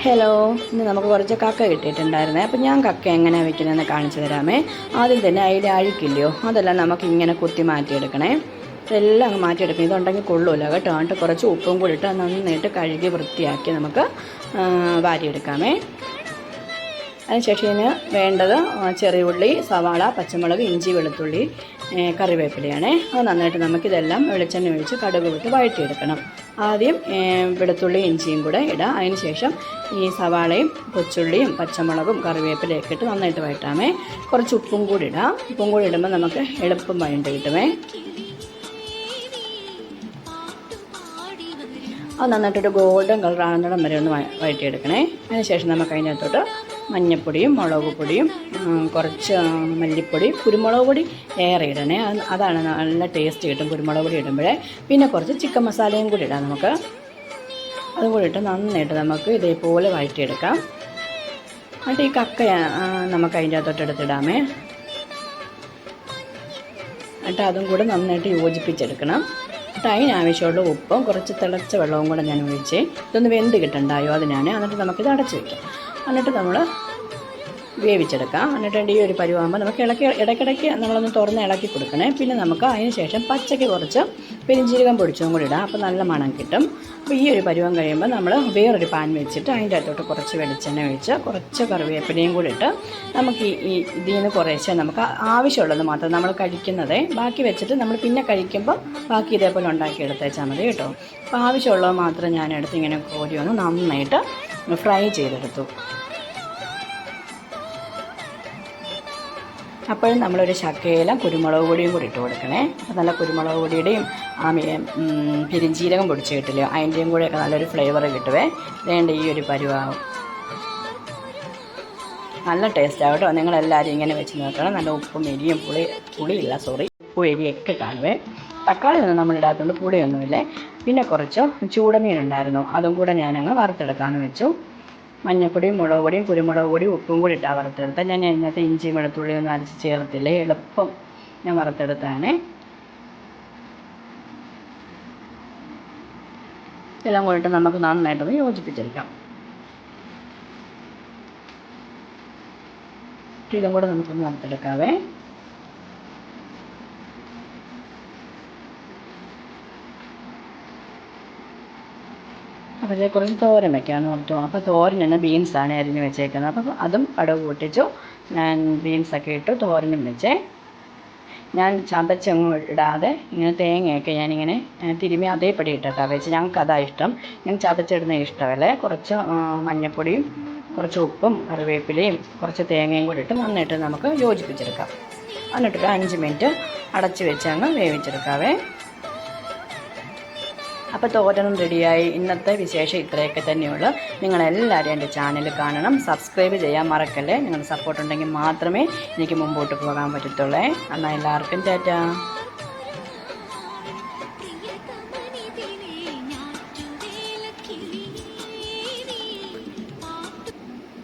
Hello, ഇന്ന് നമുക്ക് കുറച്ച് കക്ക കിട്ടിയിട്ടുണ്ടായിരുന്നേ. അപ്പോൾ ഞാൻ കക്ക എങ്ങനെയാണ് വെക്കുന്നതെന്ന് കാണിച്ചു തരാമേ. ആദ്യം തന്നെ അതിൽ അഴുക്കില്ലയോ, അതെല്ലാം നമുക്ക് ഇങ്ങനെ കുത്തി മാറ്റിയെടുക്കണേ. ഇതെല്ലാം അങ്ങ് മാറ്റിയെടുക്കണം. ഇതുണ്ടെങ്കിൽ കൊള്ളൂല കേട്ടോ. എന്നിട്ട് കുറച്ച് ഉപ്പും കൂടി ഇട്ട് നന്നായിട്ട് കഴുകി വൃത്തിയാക്കി നമുക്ക് വാരിയെടുക്കാമേ. അതിനുശേഷം ഇതിന് വേണ്ടത് ചെറിയ ഉള്ളി, സവാള, പച്ചമുളക്, ഇഞ്ചി, വെളുത്തുള്ളി, കറിവേപ്പിലയാണ്. അത് നന്നായിട്ട് നമുക്കിതെല്ലാം വെളിച്ചെണ്ണ ഒഴിച്ച് കടുക് വിട്ട് വഴറ്റിയെടുക്കണം. ആദ്യം വെളുത്തുള്ളി ഇഞ്ചിയും കൂടെ ഇടാം. അതിന് ശേഷം ഈ സവാളയും കൊച്ചുള്ളിയും പച്ചമുളകും കറിവേപ്പിലയൊക്കെ ഇട്ട് നന്നായിട്ട് വഴറ്റാമേ. കുറച്ച് ഉപ്പും കൂടി ഇടാം. ഉപ്പും കൂടി ഇടുമ്പോൾ നമുക്ക് എളുപ്പം വഴണ്ട് കിട്ടുമേ. അത് നന്നായിട്ടൊരു ഗോൾഡൻ കളർ ആകുന്നിടം വരെ ഒന്ന് വഴറ്റിയെടുക്കണേ. അതിനുശേഷം നമുക്ക് അതിനകത്തോട്ട് മഞ്ഞൾപ്പൊടിയും മുളക് പൊടിയും കുറച്ച് മല്ലിപ്പൊടി, കുരുമുളക് പൊടി ഏറെ ഇടണേ. അതാണ് നല്ല ടേസ്റ്റ് കിട്ടും കുരുമുളക് പൊടി ഇടുമ്പോഴേ. പിന്നെ കുറച്ച് ചിക്കൻ മസാലയും കൂടി ഇടാം നമുക്ക്. അതും കൂടി ഇട്ട് നന്നായിട്ട് നമുക്ക് ഇതേപോലെ വഴറ്റിയെടുക്കാം. എന്നിട്ട് ഈ കക്ക നമുക്ക് അതിൻ്റെ അകത്തോട്ട് എടുത്തിടാമേ. എന്നിട്ട് അതും കൂടെ നന്നായിട്ട് യോജിപ്പിച്ചെടുക്കണം. എന്നിട്ട് അതിനാവശ്യമുള്ള ഉപ്പും കുറച്ച് തിളച്ച വെള്ളവും കൂടെ ഞാൻ ഒഴിച്ച് ഇതൊന്ന് വെന്ത് കിട്ടണ്ടായോ അതിനാണ്. എന്നിട്ട് നമുക്കിത് അടച്ച് വയ്ക്കാം. എന്നിട്ട് നമ്മൾ വേവിച്ചെടുക്കാം. എന്നിട്ട് ഈ ഒരു പരുവാകുമ്പോൾ നമുക്ക് ഇടയ്ക്കിടയ്ക്ക് നമ്മളൊന്ന് തുറന്ന് ഇളക്കി കൊടുക്കണേ. പിന്നെ നമുക്ക് അതിന് ശേഷം പച്ചയ്ക്ക് കുറച്ച് പെരിഞ്ജീരകം പൊടിച്ചതും കൂടി ഇടാം. അപ്പോൾ നല്ല മണം കിട്ടും. അപ്പോൾ ഈ ഒരു പരുവം കഴിയുമ്പോൾ നമ്മൾ വേറൊരു പാൻ വെച്ചിട്ട് അതിൻ്റെ അകത്തോട്ട് കുറച്ച് വെളിച്ചെണ്ണ ഒഴിച്ച് കുറച്ച് കറിവേപ്പിലയും കൂടി ഇട്ട് നമുക്ക് ഇതിൽ നിന്ന് കുറേശ്ശെ നമുക്ക് ആവശ്യമുള്ളത് മാത്രം നമ്മൾ കഴിക്കുന്നത് ബാക്കി വെച്ചിട്ട് നമ്മൾ പിന്നെ കഴിക്കുമ്പോൾ ബാക്കി ഇതേപോലെ ഉണ്ടാക്കിയെടുത്തേച്ചാൽ മതി കേട്ടോ. അപ്പോൾ ആവശ്യമുള്ളത് മാത്രം ഞാനെടുത്ത് ഇങ്ങനെ കോരി ഒന്ന് നന്നായിട്ട് ഫ്രൈ ചെയ്തെടുത്തു. അപ്പോഴും നമ്മളൊരു ശകലം കുരുമുളക് പൊടിയും കൂടി ഇട്ട് കൊടുക്കണേ. അപ്പോൾ നല്ല കുരുമുളക് പൊടിയുടെയും പെരിഞ്ജീരകം പൊടിച്ച് കിട്ടില്ലയോ, അതിൻ്റെയും കൂടെയൊക്കെ നല്ലൊരു ഫ്ലേവർ കിട്ടുവേ. വേണ്ട ഈ ഒരു പരുവാകും. നല്ല ടേസ്റ്റാണ് കേട്ടോ. നിങ്ങളെല്ലാവരും ഇങ്ങനെ വെച്ച് നോക്കണം. നല്ല ഉപ്പും എരിയും ഉപ്പും എരിയൊക്കെ കാണുവേ. തക്കാളി ഒന്നും നമ്മളിടാത്തതുകൊണ്ട് പുളിയൊന്നുമില്ലേ. പിന്നെ കുറച്ച് ചൂടമീൻ ഉണ്ടായിരുന്നു, അതും കൂടെ ഞാനങ്ങ് വറുത്തെടുക്കാമെന്ന് വെച്ചു. മഞ്ഞൾപ്പൊടിയും മുളക് പൊടിയും കുരുമുളക് പൊടിയും ഉപ്പും കൂടി ഇട്ടാൽ വറുത്തെടുത്താൽ ഞാൻ അതിനകത്ത് ഇഞ്ചിയും വെളുത്തുള്ളിയൊന്നും അരച്ച് ചേർത്തില്ലേ. എളുപ്പം ഞാൻ വറുത്തെടുത്താണ്. ഇതെല്ലാം കൂടിയിട്ട് നമുക്ക് നന്നായിട്ടൊന്ന് യോജിപ്പിച്ചെടുക്കാം. ഇതും കൂടെ നമുക്കൊന്ന് വറുത്തെടുക്കാവേ. അപ്പോൾ ഇതിൽ കുറച്ച് തോരൻ വെക്കാമെന്ന് ഓർത്തു. അപ്പോൾ തോരൻ തന്നെ ബീൻസാണ് അരിഞ്ഞ് വെച്ചേക്കുന്നത്. അപ്പോൾ അതും കടുക് പൊട്ടിച്ചു. ഞാൻ ബീൻസൊക്കെ ഇട്ട് തോരനും വെച്ചേ. ഞാൻ ചതച്ചൊന്നും ഇടാതെ ഇങ്ങനെ തേങ്ങയൊക്കെ ഞാനിങ്ങനെ തിരുമ്മി അതേപടി ഇട്ടിട്ടാണ് വെച്ച്. ഞങ്ങൾക്ക് അതാണ് ഇഷ്ടം. ഞാൻ ചതച്ചിടുന്ന ഇഷ്ടമല്ലേ. കുറച്ച് മഞ്ഞൾപ്പൊടിയും കുറച്ച് ഉപ്പും കറിവേപ്പിലയും കുറച്ച് തേങ്ങയും കൂടി ഇട്ട് നന്നായിട്ട് നമുക്ക് യോജിപ്പിച്ചെടുക്കാം. എന്നിട്ടൊരു 5 മിനിറ്റ് അടച്ച് വെച്ച് അങ്ങ് വേവിച്ചെടുക്കാവേ. അപ്പോൾ തോരനും റെഡിയായി. ഇന്നത്തെ വിശേഷം ഇത്രയൊക്കെ തന്നെയുള്ളൂ. നിങ്ങളെല്ലാവരും എൻ്റെ ചാനൽ കാണണം, സബ്സ്ക്രൈബ് ചെയ്യാൻ മറക്കല്ലേ. നിങ്ങളുടെ സപ്പോർട്ട് ഉണ്ടെങ്കിൽ മാത്രമേ എനിക്ക് മുമ്പോട്ട് പോകാൻ പറ്റത്തുള്ളൂ. എന്നാൽ എല്ലാവർക്കും ടാറ്റാ.